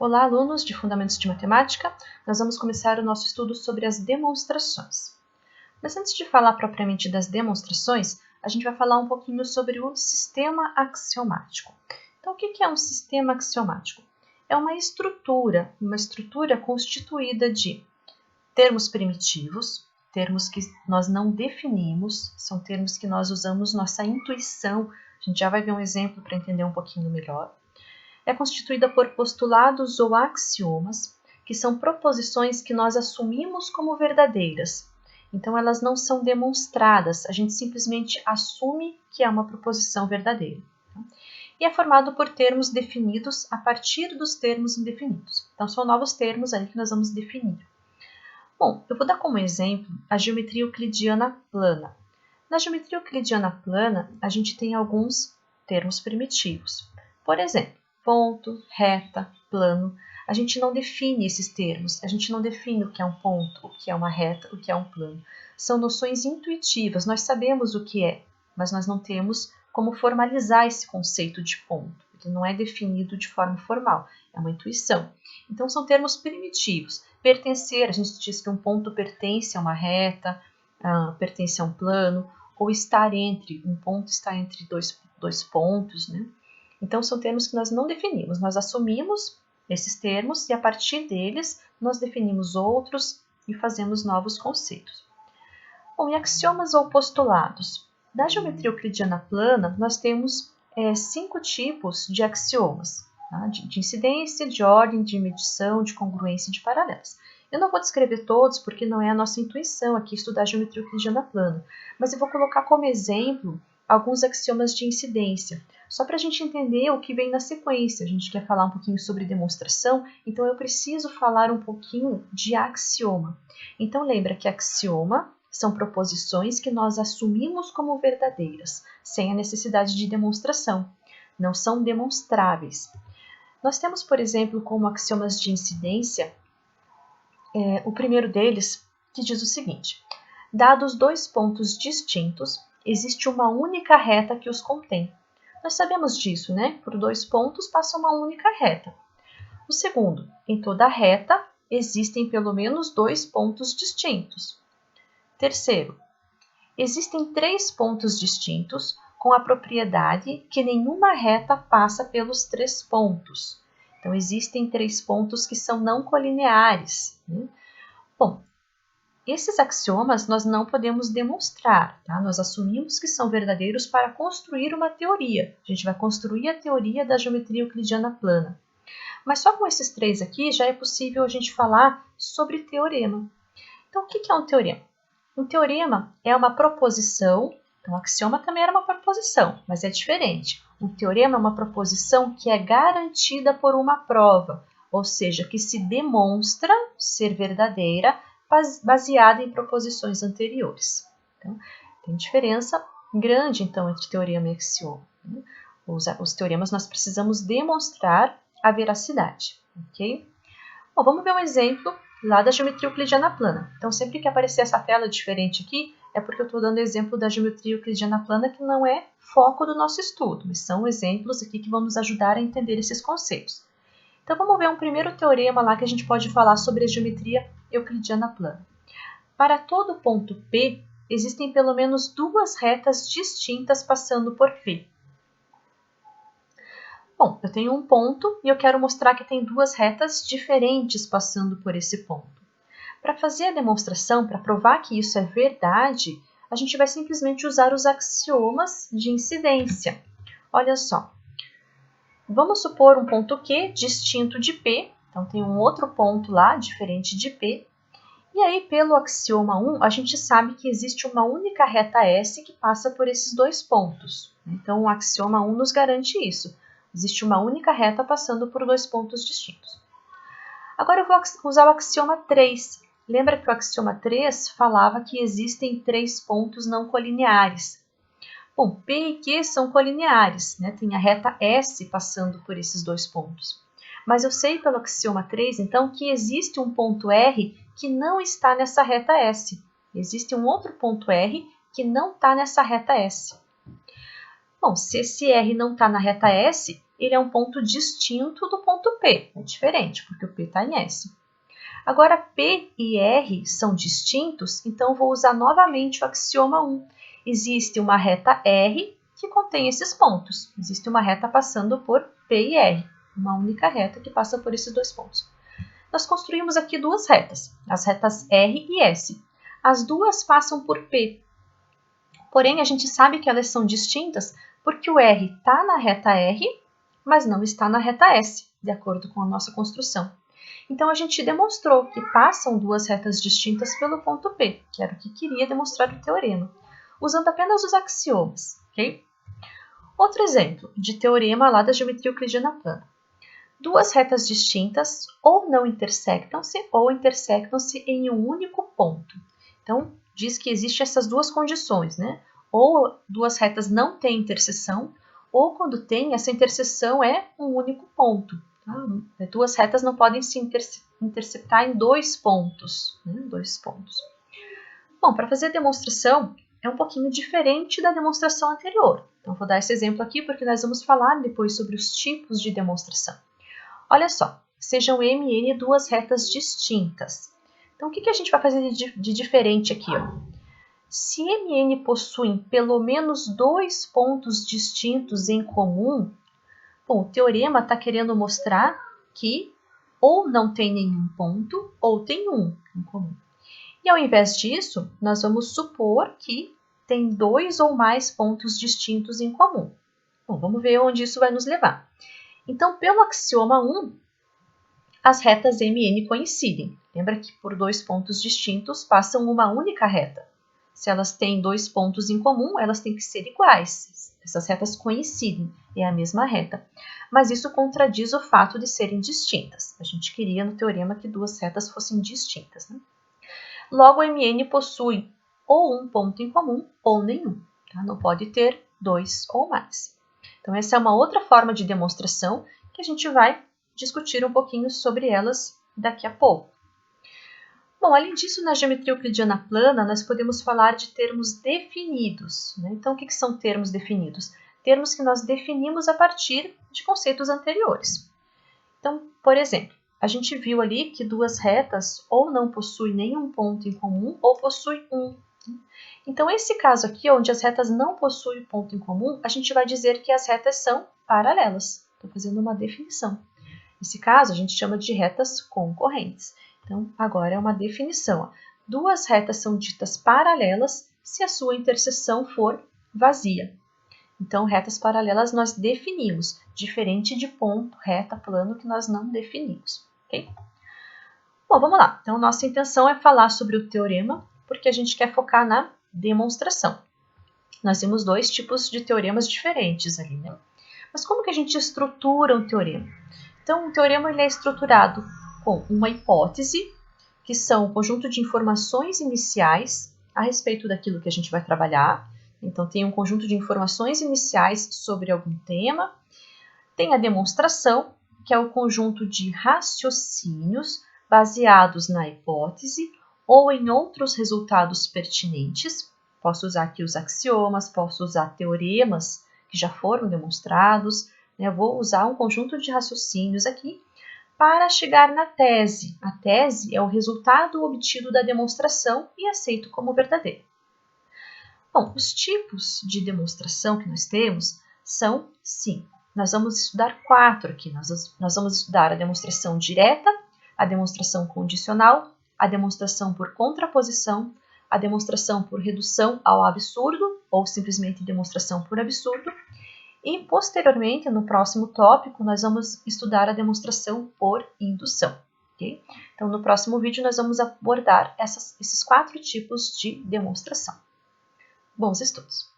Olá, alunos de Fundamentos de Matemática. Nós vamos começar o nosso estudo sobre as demonstrações. Mas antes de falar propriamente das demonstrações, a gente vai falar um pouquinho sobre o sistema axiomático. Então, o que é um sistema axiomático? É uma estrutura constituída de termos primitivos, termos que nós não definimos, são termos que nós usamos nossa intuição. A gente já vai ver um exemplo para entender um pouquinho melhor. É constituída por postulados ou axiomas, que são proposições que nós assumimos como verdadeiras. Então, elas não são demonstradas, a gente simplesmente assume que é uma proposição verdadeira. E é formado por termos definidos a partir dos termos indefinidos. Então, são novos termos aí que nós vamos definir. Bom, eu vou dar como exemplo a geometria euclidiana plana. Na geometria euclidiana plana, a gente tem alguns termos primitivos. Por exemplo, ponto, reta, plano. A gente não define esses termos, a gente não define o que é um ponto, o que é uma reta, o que é um plano. São noções intuitivas, nós sabemos o que é, mas nós não temos como formalizar esse conceito de ponto. Ele não é definido de forma formal, é uma intuição. Então, são termos primitivos. Pertencer, a gente diz que um ponto pertence a uma reta, pertence a um plano, ou estar entre, um ponto está entre dois pontos, né? Então, são termos que nós não definimos, nós assumimos esses termos e a partir deles nós definimos outros e fazemos novos conceitos. Bom, e axiomas ou postulados? Na geometria euclidiana plana, nós temos 5 tipos de axiomas, tá? de incidência, de ordem, de medição, de congruência e de paralelos. Eu não vou descrever todos porque não é a nossa intuição aqui estudar geometria euclidiana plana, mas eu vou colocar como exemplo alguns axiomas de incidência, só para a gente entender o que vem na sequência. A gente quer falar um pouquinho sobre demonstração, então eu preciso falar um pouquinho de axioma. Então lembra que axioma são proposições que nós assumimos como verdadeiras, sem a necessidade de demonstração. Não são demonstráveis. Nós temos, por exemplo, como axiomas de incidência, o primeiro deles, que diz o seguinte: dados dois pontos distintos, existe uma única reta que os contém. Nós sabemos disso, né? Por dois pontos passa uma única reta. O segundo, em toda reta existem pelo menos dois pontos distintos. Terceiro, existem três pontos distintos com a propriedade que nenhuma reta passa pelos três pontos. Então, existem três pontos que são não colineares, né? Bom, esses axiomas nós não podemos demonstrar, tá? Nós assumimos que são verdadeiros para construir uma teoria. A gente vai construir a teoria da geometria euclidiana plana. Mas só com esses três aqui já é possível a gente falar sobre teorema. Então, o que é um teorema? Um teorema é uma proposição, então, axioma também era uma proposição, mas é diferente. Um teorema é uma proposição que é garantida por uma prova, ou seja, que se demonstra ser verdadeira baseada em proposições anteriores. Então, tem diferença grande, então, entre teorema e axioma. Os teoremas nós precisamos demonstrar a veracidade, ok? Bom, vamos ver um exemplo lá da geometria euclidiana plana. Então, sempre que aparecer essa tela diferente aqui, é porque eu estou dando exemplo da geometria euclidiana plana, que não é foco do nosso estudo, mas são exemplos aqui que vão nos ajudar a entender esses conceitos. Então, vamos ver um primeiro teorema lá que a gente pode falar sobre a geometria euclidiana plana. Para todo ponto P, existem pelo menos duas retas distintas passando por P. Bom, eu tenho um ponto e eu quero mostrar que tem duas retas diferentes passando por esse ponto. Para fazer a demonstração, para provar que isso é verdade, a gente vai simplesmente usar os axiomas de incidência. Olha só, vamos supor um ponto Q distinto de P, então tem um outro ponto lá diferente de P, e aí pelo axioma 1 a gente sabe que existe uma única reta S que passa por esses dois pontos. Então o axioma 1 nos garante isso. Existe uma única reta passando por dois pontos distintos. Agora eu vou usar o axioma 3. Lembra que o axioma 3 falava que existem três pontos não colineares. Bom, P e Q são colineares, né? Tem a reta S passando por esses dois pontos. Mas eu sei pelo axioma 3, então, que existe um ponto R que não está nessa reta S. Existe um outro ponto R que não está nessa reta S. Bom, se esse R não está na reta S, ele é um ponto distinto do ponto P. É diferente, porque o P está em S. Agora, P e R são distintos, então vou usar novamente o axioma 1. Existe uma reta R que contém esses pontos. Existe uma reta passando por P e R, uma única reta que passa por esses dois pontos. Nós construímos aqui duas retas, as retas R e S. As duas passam por P. Porém, a gente sabe que elas são distintas porque o R está na reta R, mas não está na reta S, de acordo com a nossa construção. Então, a gente demonstrou que passam duas retas distintas pelo ponto P, que era o que queria demonstrar o teorema, usando apenas os axiomas, ok? Outro exemplo de teorema lá da geometria euclidiana plana. Duas retas distintas ou não intersectam-se ou intersectam-se em um único ponto. Então, diz que existem essas duas condições, né? Ou duas retas não têm interseção, ou quando tem, essa interseção é um único ponto. Tá? Duas retas não podem se interceptar em dois pontos. Né? Bom, para fazer a demonstração, é um pouquinho diferente da demonstração anterior. Então, vou dar esse exemplo aqui porque nós vamos falar depois sobre os tipos de demonstração. Olha só, sejam M e N duas retas distintas. Então, o que a gente vai fazer de diferente aqui? Ó? Se M e N possuem pelo menos dois pontos distintos em comum, bom, o teorema está querendo mostrar que ou não tem nenhum ponto ou tem um em comum. E ao invés disso, nós vamos supor que tem dois ou mais pontos distintos em comum. Bom, vamos ver onde isso vai nos levar. Então, pelo axioma 1, as retas M e N coincidem. Lembra que por dois pontos distintos passam uma única reta. Se elas têm dois pontos em comum, elas têm que ser iguais. Essas retas coincidem, é a mesma reta. Mas isso contradiz o fato de serem distintas. A gente queria no teorema que duas retas fossem distintas. Né? Logo, M e N possui ou um ponto em comum ou nenhum. Tá? Não pode ter dois ou mais. Então, essa é uma outra forma de demonstração que a gente vai discutir um pouquinho sobre elas daqui a pouco. Bom, além disso, na geometria euclidiana plana, nós podemos falar de termos definidos. Né? Então, o que são termos definidos? Termos que nós definimos a partir de conceitos anteriores. Então, por exemplo, a gente viu ali que duas retas ou não possuem nenhum ponto em comum ou possuem um. Então, esse caso aqui, onde as retas não possuem ponto em comum, a gente vai dizer que as retas são paralelas. Estou fazendo uma definição. Nesse caso, a gente chama de retas concorrentes. Então, agora é uma definição. Ó. Duas retas são ditas paralelas se a sua interseção for vazia. Então, retas paralelas nós definimos, diferente de ponto, reta, plano, que nós não definimos. Okay? Bom, vamos lá. Então, nossa intenção é falar sobre o teorema, porque a gente quer focar na demonstração. Nós temos dois tipos de teoremas diferentes ali, né? Mas como que a gente estrutura um teorema? Então, o teorema ele é estruturado com uma hipótese, que são um conjunto de informações iniciais a respeito daquilo que a gente vai trabalhar. Então, tem um conjunto de informações iniciais sobre algum tema. Tem a demonstração, que é o conjunto de raciocínios baseados na hipótese ou em outros resultados pertinentes. Posso usar aqui os axiomas, posso usar teoremas que já foram demonstrados. Eu vou usar um conjunto de raciocínios aqui para chegar na tese. A tese é o resultado obtido da demonstração e aceito como verdadeiro. Bom, os tipos de demonstração que nós temos são 5. Nós vamos estudar 4 aqui. Nós vamos estudar a demonstração direta, a demonstração condicional, a demonstração por contraposição, a demonstração por redução ao absurdo, ou simplesmente demonstração por absurdo, e posteriormente, no próximo tópico, nós vamos estudar a demonstração por indução. Okay? Então, no próximo vídeo, nós vamos abordar esses 4 tipos de demonstração. Bons estudos!